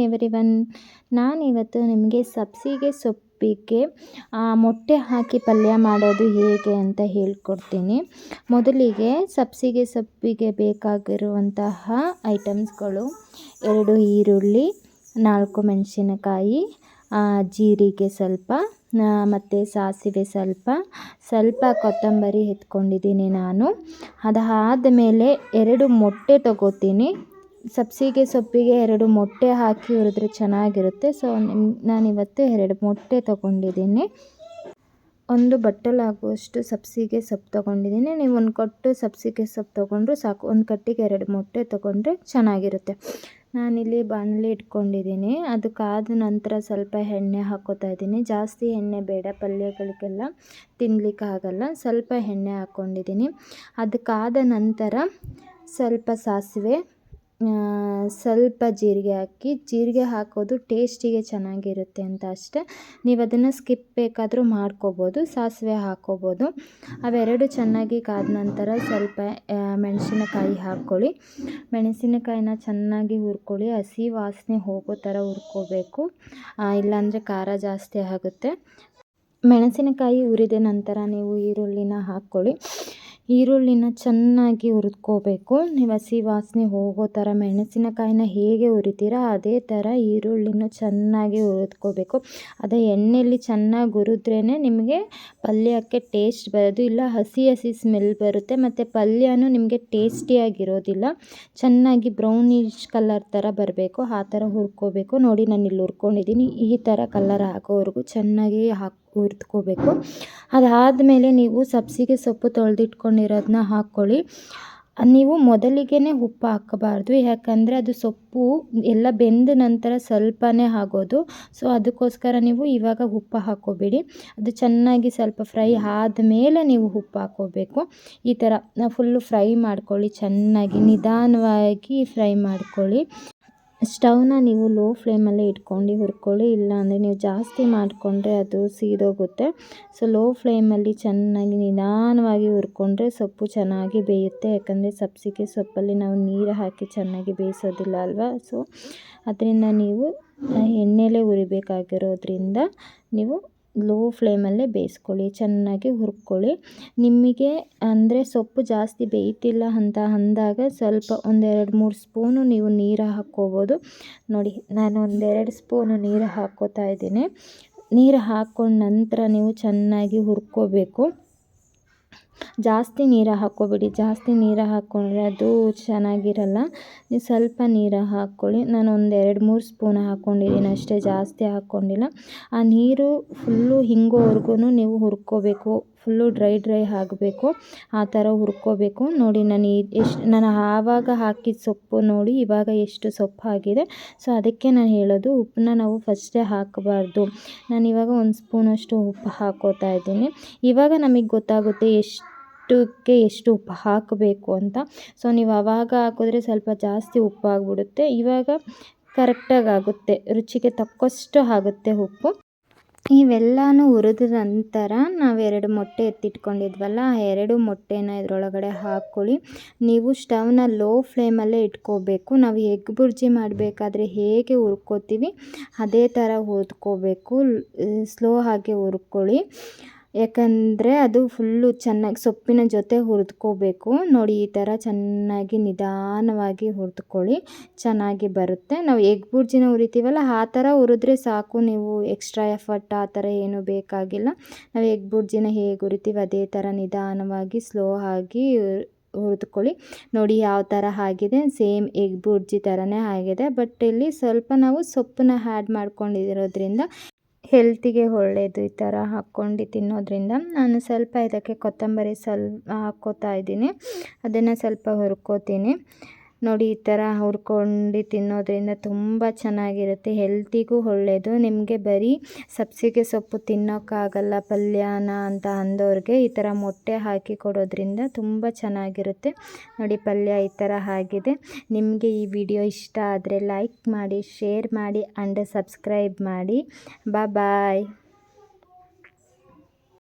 Everyone, ನಾನಿವತ್ತು ನಿಮಗೆ ಸಬ್ಬಸಿಗೆ ಸೊಪ್ಪಿಗೆ ಮೊಟ್ಟೆ ಹಾಕಿ ಪಲ್ಯ ಮಾಡೋದು ಹೇಗೆ ಅಂತ ಹೇಳ್ಕೊಡ್ತೀನಿ. ಮೊದಲಿಗೆ ಸಬ್ಬಸಿಗೆ ಸೊಪ್ಪಿಗೆ ಬೇಕಾಗಿರುವಂತಹ ಐಟಮ್ಸ್ಗಳು 2 ಈರುಳ್ಳಿ, 4 ಮೆಣಸಿನಕಾಯಿ, ಜೀರಿಗೆ ಸ್ವಲ್ಪ, ಮತ್ತು ಸಾಸಿವೆ ಸ್ವಲ್ಪ ಕೊತ್ತಂಬರಿ ಎತ್ಕೊಂಡಿದ್ದೀನಿ ನಾನು. ಅದಾದ ಮೇಲೆ 2 ಮೊಟ್ಟೆ ತಗೋತೀನಿ. ಸಬ್ಬಸಿಗೆ ಸೊಪ್ಪಿಗೆ 2 ಮೊಟ್ಟೆ ಹಾಕಿ ಹುರಿದ್ರೆ ಚೆನ್ನಾಗಿರುತ್ತೆ. ಸೊ ನಾನಿವತ್ತು 2 ಮೊಟ್ಟೆ ತೊಗೊಂಡಿದ್ದೀನಿ. 1 ಬಟ್ಟಲಾಗುವಷ್ಟು ಸಬ್ಬಸಿಗೆ ಸೊಪ್ಪು ತೊಗೊಂಡಿದ್ದೀನಿ. ನೀವು 1 ಕಟ್ಟು ಸಬ್ಬಸಿಗೆ ಸೊಪ್ಪು ತೊಗೊಂಡ್ರು ಸಾಕು. 1 ಕಟ್ಟಿಗೆ 2 ಮೊಟ್ಟೆ ತೊಗೊಂಡ್ರೆ ಚೆನ್ನಾಗಿರುತ್ತೆ. ನಾನಿಲ್ಲಿ ಬಾಣಲೆ ಇಟ್ಕೊಂಡಿದ್ದೀನಿ. ಅದು ಕಾದ ನಂತರ ಸ್ವಲ್ಪ ಎಣ್ಣೆ ಹಾಕ್ಕೋತಾ ಇದ್ದೀನಿ. ಜಾಸ್ತಿ ಎಣ್ಣೆ ಬೇಡ, ಪಲ್ಯಗಳಿಗೆಲ್ಲ ತಿನ್ನಲಿಕ್ಕೆ ಆಗಲ್ಲ. ಸ್ವಲ್ಪ ಎಣ್ಣೆ ಹಾಕ್ಕೊಂಡಿದ್ದೀನಿ. ಅದು ಕಾದ ನಂತರ ಸ್ವಲ್ಪ ಸಾಸಿವೆ, ಸ್ವಲ್ಪ ಜೀರಿಗೆ ಹಾಕಿ. ಜೀರಿಗೆ ಹಾಕೋದು ಟೇಸ್ಟಿಗೆ ಚೆನ್ನಾಗಿರುತ್ತೆ ಅಂತ ಅಷ್ಟೇ. ನೀವು ಅದನ್ನು ಸ್ಕಿಪ್ ಬೇಕಾದರೂ ಮಾಡ್ಕೋಬೋದು, ಸಾಸಿವೆ ಹಾಕ್ಕೋಬೋದು. ಅವೆರಡು ಚೆನ್ನಾಗಿ ಕಾದ ನಂತರ ಸ್ವಲ್ಪ ಮೆಣಸಿನಕಾಯಿ ಹಾಕ್ಕೊಳ್ಳಿ. ಮೆಣಸಿನಕಾಯಿನ ಚೆನ್ನಾಗಿ ಹುರ್ಕೊಳ್ಳಿ. ಹಸಿ ವಾಸನೆ ಹೋಗೋ ಥರ ಹುರ್ಕೋಬೇಕು, ಇಲ್ಲಾಂದರೆ ಖಾರ ಜಾಸ್ತಿ ಆಗುತ್ತೆ. ಮೆಣಸಿನಕಾಯಿ ಹುರಿದ ನಂತರ ನೀವು ಈರುಳ್ಳಿನ ಹಾಕ್ಕೊಳ್ಳಿ. ಈರುಳ್ಳಿನ ಚೆನ್ನಾಗಿ ಹುರಿದ್ಕೋಬೇಕು. ನೀವು ಹಸಿ ವಾಸನೆ ಹೋಗೋ ಥರ ಮೆಣಸಿನಕಾಯಿನ ಹೇಗೆ ಹುರಿತೀರಾ ಅದೇ ಥರ ಈರುಳ್ಳಿನ ಚೆನ್ನಾಗಿ ಹುರಿದ್ಕೋಬೇಕು. ಅದೇ ಎಣ್ಣೆಯಲ್ಲಿ ಚೆನ್ನಾಗಿ ಹುರಿದ್ರೇ ನಿಮಗೆ ಪಲ್ಯಕ್ಕೆ ಟೇಸ್ಟ್ ಬರೋದು, ಇಲ್ಲ ಹಸಿ ಸ್ಮೆಲ್ ಬರುತ್ತೆ, ಮತ್ತು ಪಲ್ಯನೂ ನಿಮಗೆ ಟೇಸ್ಟಿಯಾಗಿರೋದಿಲ್ಲ. ಚೆನ್ನಾಗಿ ಬ್ರೌನಿಶ್ ಕಲರ್ ಥರ ಬರಬೇಕು, ಆ ಥರ ಹುರ್ಕೋಬೇಕು. ನೋಡಿ, ನಾನು ಇಲ್ಲಿ ಹುರ್ಕೊಂಡಿದ್ದೀನಿ. ಈ ಥರ ಕಲರ್ ಆಗೋವರೆಗೂ ಚೆನ್ನಾಗಿ ಹುರಿದ್ಕೋಬೇಕು. ಅದಾದಮೇಲೆ ನೀವು ಸಬ್ಬಸಿಗೆ ಸೊಪ್ಪು ತೊಳೆದಿಟ್ಕೊಂಡಿರೋದನ್ನ ಹಾಕ್ಕೊಳ್ಳಿ. ನೀವು ಮೊದಲಿಗೆ ಉಪ್ಪು ಹಾಕಬಾರ್ದು, ಯಾಕಂದರೆ ಅದು ಸೊಪ್ಪು ಎಲ್ಲ ಬೆಂದ ನಂತರ ಸ್ವಲ್ಪನೇ ಆಗೋದು. ಸೊ ಅದಕ್ಕೋಸ್ಕರ ನೀವು ಇವಾಗ ಉಪ್ಪು ಹಾಕ್ಕೋಬೇಡಿ. ಅದು ಚೆನ್ನಾಗಿ ಸ್ವಲ್ಪ ಫ್ರೈ ಆದಮೇಲೆ ನೀವು ಉಪ್ಪು ಹಾಕ್ಕೋಬೇಕು. ಈ ಥರ ಫುಲ್ಲು ಫ್ರೈ ಮಾಡ್ಕೊಳ್ಳಿ, ಚೆನ್ನಾಗಿ ನಿಧಾನವಾಗಿ ಫ್ರೈ ಮಾಡ್ಕೊಳ್ಳಿ. ಸ್ಟವ್ನ ನೀವು ಲೋ ಫ್ಲೇಮಲ್ಲೇ ಇಟ್ಕೊಂಡು ಹುರ್ಕೊಳ್ಳಿ, ಇಲ್ಲಾಂದರೆ ನೀವು ಜಾಸ್ತಿ ಮಾಡಿಕೊಂಡ್ರೆ ಅದು ಸೀದೋಗುತ್ತೆ. ಸೊ ಲೋ ಫ್ಲೇಮಲ್ಲಿ ಚೆನ್ನಾಗಿ ನಿಧಾನವಾಗಿ ಹುರ್ಕೊಂಡ್ರೆ ಸೊಪ್ಪು ಚೆನ್ನಾಗಿ ಬೇಯುತ್ತೆ. ಯಾಕಂದರೆ ಸಬ್ಬಸಿಗೆ ಸೊಪ್ಪಲ್ಲಿ ನಾವು ನೀರು ಹಾಕಿ ಚೆನ್ನಾಗಿ ಬೇಯಿಸೋದಿಲ್ಲ ಅಲ್ವಾ. ಸೊ ಅದರಿಂದ ನೀವು ಎಣ್ಣೆಲೇ ಹುರಿಬೇಕಾಗಿರೋದ್ರಿಂದ ನೀವು ಲೋ ಫ್ಲೇಮಲ್ಲೇ ಬೇಯಿಸ್ಕೊಳ್ಳಿ, ಚೆನ್ನಾಗಿ ಹುರ್ಕೊಳ್ಳಿ. ನಿಮಗೆ ಅಂದರೆ ಸೊಪ್ಪು ಜಾಸ್ತಿ ಬೇಯ್ತಿಲ್ಲ ಅಂತ ಅಂದಾಗ ಸ್ವಲ್ಪ 1-2-3 ಸ್ಪೂನು ನೀವು ನೀರು ಹಾಕ್ಕೋಬೋದು. ನೋಡಿ, ನಾನು 1-2 ಸ್ಪೂನು ನೀರು ಹಾಕ್ಕೋತಾ ಇದ್ದೀನಿ. ನೀರು ಹಾಕ್ಕೊಂಡ ನಂತರ ನೀವು ಚೆನ್ನಾಗಿ ಹುರ್ಕೋಬೇಕು. ಜಾಸ್ತಿ ನೀರು ಹಾಕ್ಕೋಬೇಡಿ, ಜಾಸ್ತಿ ನೀರು ಹಾಕ್ಕೊಂಡ್ರೆ ಅದು ಚೆನ್ನಾಗಿರಲ್ಲ. ನೀವು ಸ್ವಲ್ಪ ನೀರು ಹಾಕ್ಕೊಳ್ಳಿ. ನಾನು 1-2-3 ಸ್ಪೂನ್ ಹಾಕ್ಕೊಂಡಿದ್ದೀನಿ ಅಷ್ಟೇ, ಜಾಸ್ತಿ ಹಾಕ್ಕೊಂಡಿಲ್ಲ. ಆ ನೀರು ಫುಲ್ಲು ಹಿಂಗೋವರೆಗೂ ನೀವು ಹುರ್ಕೋಬೇಕು. ಫುಲ್ಲು ಡ್ರೈ ಆಗಬೇಕು, ಆ ಥರ ಹುರ್ಕೋಬೇಕು. ನೋಡಿ, ನಾನು ಆವಾಗ ಹಾಕಿದ ಸೊಪ್ಪು ನೋಡಿ ಇವಾಗ ಎಷ್ಟು ಸೊಪ್ಪು ಆಗಿದೆ. ಸೊ ಅದಕ್ಕೆ ನಾನು ಹೇಳೋದು, ಉಪ್ಪನ್ನ ನಾವು ಫಸ್ಟೇ ಹಾಕಬಾರ್ದು. ನಾನು ಇವಾಗ 1 ಸ್ಪೂನಷ್ಟು ಉಪ್ಪು ಹಾಕ್ಕೋತಾ ಇದ್ದೀನಿ. ಇವಾಗ ನಮಗೆ ಗೊತ್ತಾಗುತ್ತೆ ಎಷ್ಟು ಉಪ್ಪು ಹಾಕಬೇಕು ಅಂತ. ಸೊ ನೀವು ಆವಾಗ ಹಾಕಿದ್ರೆ ಸ್ವಲ್ಪ ಜಾಸ್ತಿ ಉಪ್ಪು ಆಗಿಬಿಡುತ್ತೆ. ಇವಾಗ ಕರೆಕ್ಟಾಗಿ ಆಗುತ್ತೆ, ರುಚಿಗೆ ತಕ್ಕಷ್ಟು ಆಗುತ್ತೆ ಉಪ್ಪು. ಇವೆಲ್ಲನೂ ಹುರಿದ ನಂತರ ನಾವು 2 ಮೊಟ್ಟೆ ಎತ್ತಿಟ್ಕೊಂಡಿದ್ವಲ್ಲ, ಆ 2 ಮೊಟ್ಟೆನ ಇದರೊಳಗಡೆ ಹಾಕ್ಕೊಳ್ಳಿ. ನೀವು ಸ್ಟವ್ನ ಲೋ ಫ್ಲೇಮಲ್ಲೇ ಇಟ್ಕೋಬೇಕು. ನಾವು ಎಗ್ ಬುರ್ಜಿ ಮಾಡಬೇಕಾದ್ರೆ ಹೇಗೆ ಹುರ್ಕೋತೀವಿ ಅದೇ ಥರ ಹುರ್ಕೋಬೇಕು. ಸ್ಲೋ ಆಗಿ ಹುರ್ಕೊಳ್ಳಿ, ಯಾಕಂದರೆ ಅದು ಫುಲ್ಲು ಚೆನ್ನಾಗಿ ಸೊಪ್ಪಿನ ಜೊತೆ ಹುರಿದ್ಕೋಬೇಕು. ನೋಡಿ, ಈ ಥರ ಚೆನ್ನಾಗಿ ನಿಧಾನವಾಗಿ ಹುರಿದ್ಕೊಳ್ಳಿ, ಚೆನ್ನಾಗಿ ಬರುತ್ತೆ. ನಾವು ಎಗ್ ಬುರ್ಜಿನ ಹುರಿತೀವಲ್ಲ ಆ ಥರ ಹುರಿದ್ರೆ ಸಾಕು. ನೀವು ಎಕ್ಸ್ಟ್ರಾ ಎಫರ್ಟ್ ಆ ಥರ ಏನೂ ಬೇಕಾಗಿಲ್ಲ. ನಾವು ಎಗ್ ಬುರ್ಜಿನ ಹೇಗೆ ಹುರಿತೀವಿ ಅದೇ ಥರ ನಿಧಾನವಾಗಿ ಸ್ಲೋ ಆಗಿ ಹುರಿದ್ಕೊಳ್ಳಿ. ನೋಡಿ ಯಾವ ಥರ ಆಗಿದೆ, ಸೇಮ್ ಎಗ್ ಬುರ್ಜಿ ಥರನೇ ಆಗಿದೆ. ಬಟ್ ಇಲ್ಲಿ ಸ್ವಲ್ಪ ನಾವು ಸೊಪ್ಪನ್ನ ಆ್ಯಡ್ ಮಾಡ್ಕೊಂಡಿರೋದ್ರಿಂದ ಹೆಲ್ತಿಗೆ ಒಳ್ಳೆಯದು ಈ ಥರ ಹಾಕ್ಕೊಂಡು ತಿನ್ನೋದ್ರಿಂದ. ನಾನು ಸ್ವಲ್ಪ ಇದಕ್ಕೆ ಕೊತ್ತಂಬರಿ ಹಾಕ್ಕೋತಾ ಇದ್ದೀನಿ, ಅದನ್ನು ಸ್ವಲ್ಪ ಹುರ್ಕೋತೀನಿ. ನೋಡಿ, ಈ ಥರ ಹುರ್ಕೊಂಡು ತಿನ್ನೋದ್ರಿಂದ ತುಂಬ ಚೆನ್ನಾಗಿರುತ್ತೆ, ಹೆಲ್ತಿಗೂ ಒಳ್ಳೆಯದು. ನಿಮಗೆ ಬರೀ ಸಬ್ಬಸಿಗೆ ಸೊಪ್ಪು ತಿನ್ನೋಕ್ಕಾಗಲ್ಲ ಪಲ್ಯನ ಅಂತ ಅಂದವ್ರಿಗೆ ಈ ಥರ ಮೊಟ್ಟೆ ಹಾಕಿ ಕೊಡೋದ್ರಿಂದ ತುಂಬ ಚೆನ್ನಾಗಿರುತ್ತೆ. ನೋಡಿ, ಪಲ್ಯ ಈ ಥರ ಆಗಿದೆ. ನಿಮಗೆ ಈ ವಿಡಿಯೋ ಇಷ್ಟ ಆದರೆ ಲೈಕ್ ಮಾಡಿ, ಶೇರ್ ಮಾಡಿ ಆ್ಯಂಡ್ ಸಬ್ಸ್ಕ್ರೈಬ್ ಮಾಡಿ. ಬಾಯ್.